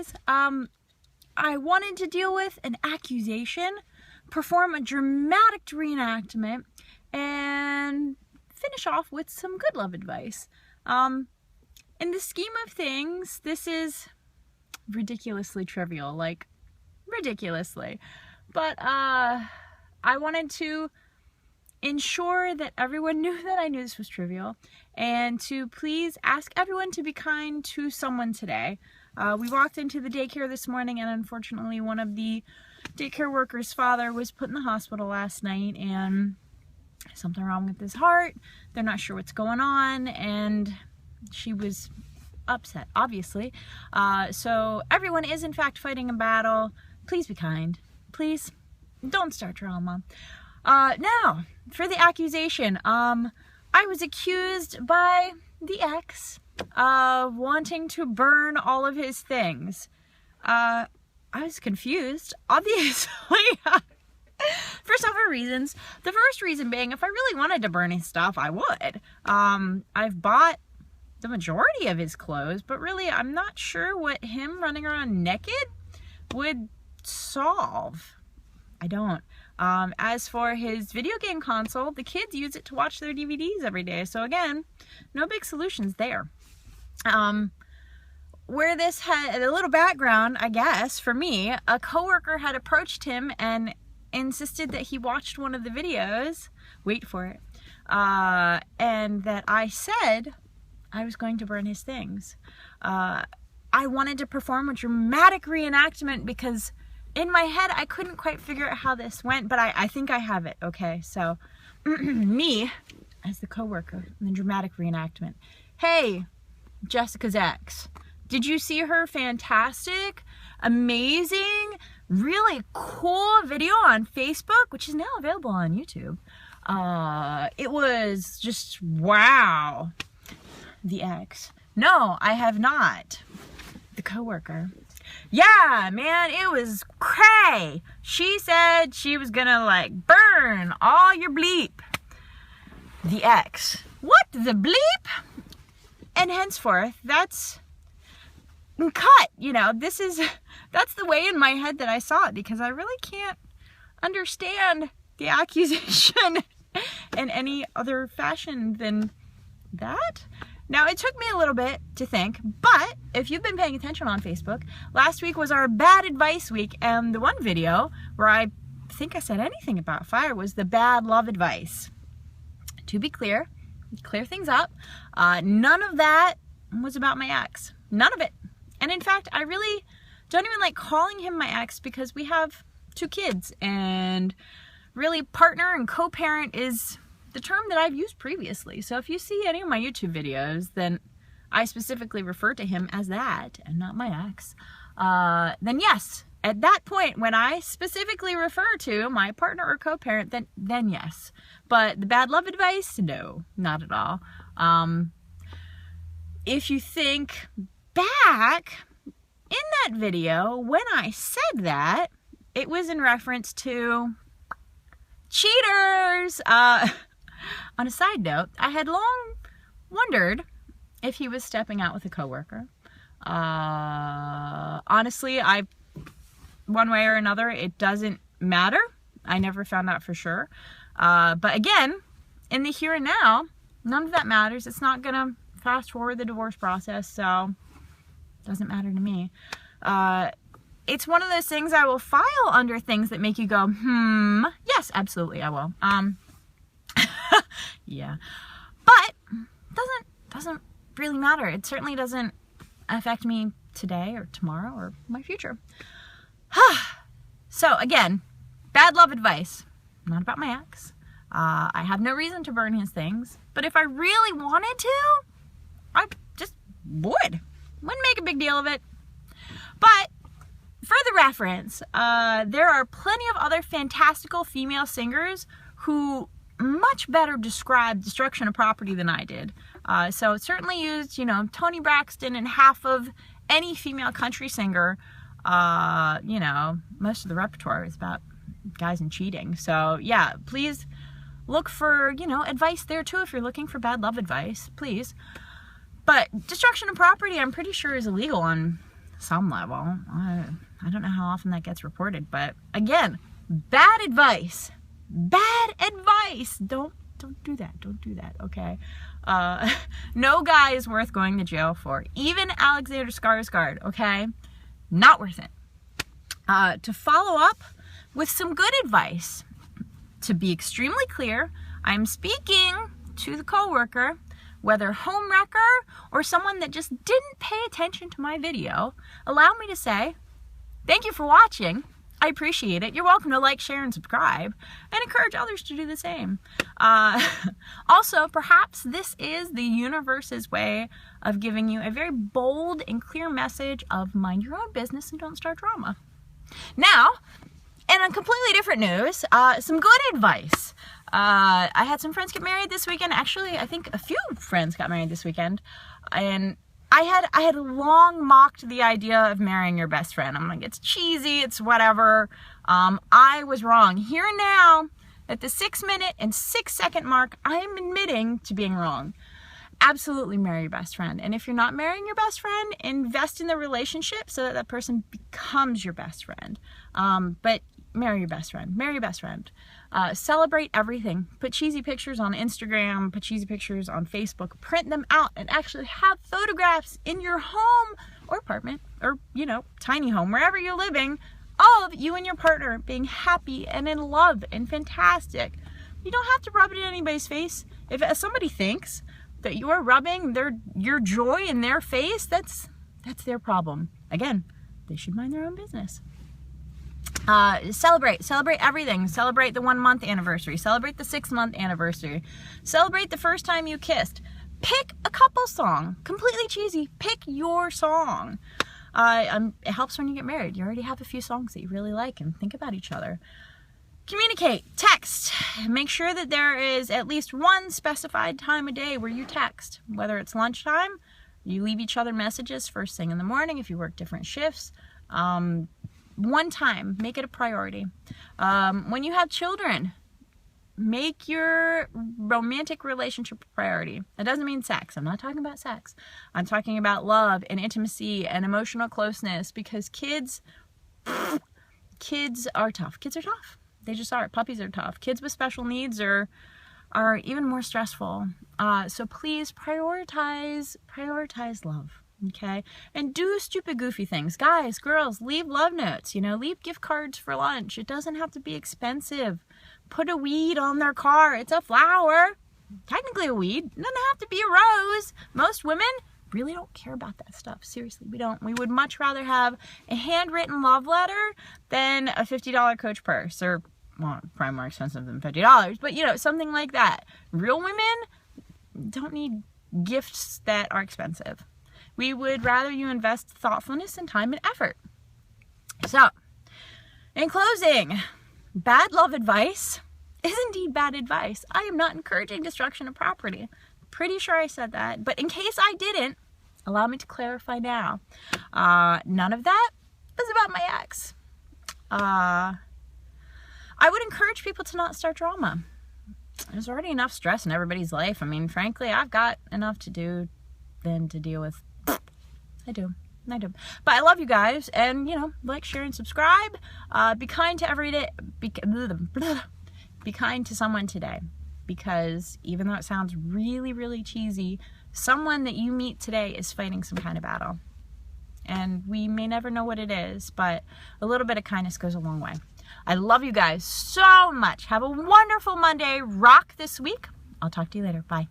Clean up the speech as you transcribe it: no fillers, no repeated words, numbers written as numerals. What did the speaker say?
guys. I wanted to deal with an accusation, perform a dramatic reenactment, and finish off with some good love advice. In the scheme of things, this is ridiculously trivial, like ridiculously. But I wanted to ensure that everyone knew that I knew this was trivial, and to please ask everyone to be kind to someone today. We walked into the daycare this morning, and unfortunately one of the daycare workers' father was put in the hospital last night, and something wrong with his heart. They're not sure what's going on, and she was upset, obviously. So everyone is in fact fighting a battle. Please be kind. Please don't start drama. Now, for the accusation, I was accused by the ex of wanting to burn all of his things. I was confused, obviously, for several reasons. The first reason being, if I really wanted to burn his stuff, I would. I've bought the majority of his clothes, but really, I'm not sure what him running around naked would solve. I don't. As for his video game console, the kids use it to watch their DVDs every day. So again, no big solutions there. Where this had a little background, I guess, for me, a coworker had approached him and insisted that he watched one of the videos, wait for it, and that I said I was going to burn his things. I wanted to perform a dramatic reenactment because in my head, I couldn't quite figure out how this went, but I think I have it. Okay, so me as the coworker in the dramatic reenactment. Hey, Jessica's ex, did you see her fantastic, amazing, really cool video on Facebook, which is now available on YouTube? It was just wow. The ex. No, I have not. The coworker. Yeah, man, it was cray. She said she was gonna like burn all your bleep. The ex. What the bleep? And henceforth, that's cut. You know, that's the way in my head that I saw it, because I really can't understand the accusation in any other fashion than that. Now, it took me a little bit to think, but if you've been paying attention on Facebook, last week was our bad advice week, and the one video where I think I said anything about fire was the bad love advice. To be clear things up, none of that was about my ex. None of it. And in fact, I really don't even like calling him my ex, because we have 2 kids, and really partner and co-parent is the term that I've used previously. So if you see any of my YouTube videos, then I specifically refer to him as that and not my ex. Then yes, at that point when I specifically refer to my partner or co-parent, then yes. But the bad love advice, no, not at all. If you think back in that video, when I said that, it was in reference to cheaters. On a side note, I had long wondered if he was stepping out with a coworker. Honestly, one way or another, it doesn't matter. I never found out for sure. But again, in the here and now, none of that matters. It's not going to fast forward the divorce process, so it doesn't matter to me. It's one of those things I will file under things that make you go, yes, absolutely, I will. Yeah, but doesn't really matter. It certainly doesn't affect me today or tomorrow or my future. So again, bad love advice, not about my ex. I have no reason to burn his things, but if I really wanted to, I just would. Wouldn't make a big deal of it. But for the reference, there are plenty of other fantastical female singers who much better describe destruction of property than I did. So it certainly used, Toni Braxton and half of any female country singer. Most of the repertoire is about guys and cheating. So yeah, please look for, advice there too if you're looking for bad love advice, please. But destruction of property, I'm pretty sure, is illegal on some level. I don't know how often that gets reported, but again, bad advice. Bad advice. Don't do that. Don't do that, okay? No guy is worth going to jail for. Even Alexander Skarsgård, okay? Not worth it. To follow up with some good advice, to be extremely clear, I'm speaking to the coworker, whether homewrecker or someone that just didn't pay attention to my video. Allow me to say, thank you for watching. I appreciate it. You're welcome to like, share, and subscribe, and encourage others to do the same. Also, perhaps this is the universe's way of giving you a very bold and clear message of mind your own business and don't start drama. Now, in a completely different news, some good advice. I had some friends get married this weekend. Actually, I think a few friends got married this weekend, and I had long mocked the idea of marrying your best friend. I'm like, it's cheesy, it's whatever. I was wrong. Here and now, at the 6-minute and 6-second mark, I am admitting to being wrong. Absolutely marry your best friend. And if you're not marrying your best friend, invest in the relationship so that that person becomes your best friend. But marry your best friend. Marry your best friend. Celebrate everything. Put cheesy pictures on Instagram, put cheesy pictures on Facebook, print them out, and actually have photographs in your home or apartment or, you know, tiny home, wherever you're living, of you and your partner being happy and in love and fantastic. You don't have to rub it in anybody's face. If somebody thinks that you are rubbing your joy in their face, that's their problem. Again, they should mind their own business. Celebrate everything. Celebrate the 1-month anniversary. Celebrate the 6-month anniversary. Celebrate the first time you kissed. Pick a couple song. Completely cheesy. Pick your song. It helps when you get married. You already have a few songs that you really like and think about each other. Communicate. Text. Make sure that there is at least one specified time of day where you text. Whether it's lunchtime, you leave each other messages first thing in the morning if you work different shifts. One time, make it a priority. When you have children, make your romantic relationship a priority. That doesn't mean sex. I'm not talking about sex. I'm talking about love and intimacy and emotional closeness, because kids are tough. Kids are tough. They just are. Puppies are tough. Kids with special needs are even more stressful. So please prioritize love. Okay, and do stupid, goofy things. Guys, girls, leave love notes. You know, leave gift cards for lunch. It doesn't have to be expensive. Put a weed on their car. It's a flower. Technically a weed. It doesn't have to be a rose. Most women really don't care about that stuff. Seriously, we don't. We would much rather have a handwritten love letter than a $50 Coach purse, or, well, probably more expensive than $50, but, you know, something like that. Real women don't need gifts that are expensive. We would rather you invest thoughtfulness and time and effort. So, in closing, bad love advice is indeed bad advice. I am not encouraging destruction of property. Pretty sure I said that. But in case I didn't, allow me to clarify now. None of that was about my ex. I would encourage people to not start drama. There's already enough stress in everybody's life. I mean, frankly, I've got enough to do than to deal with. I do. But I love you guys, and, you know, like, share, and subscribe. Be kind to every day. Be kind to someone today, because even though it sounds really, really cheesy, someone that you meet today is fighting some kind of battle, and we may never know what it is, but a little bit of kindness goes a long way. I love you guys so much. Have a wonderful Monday. Rock this week. I'll talk to you later. Bye.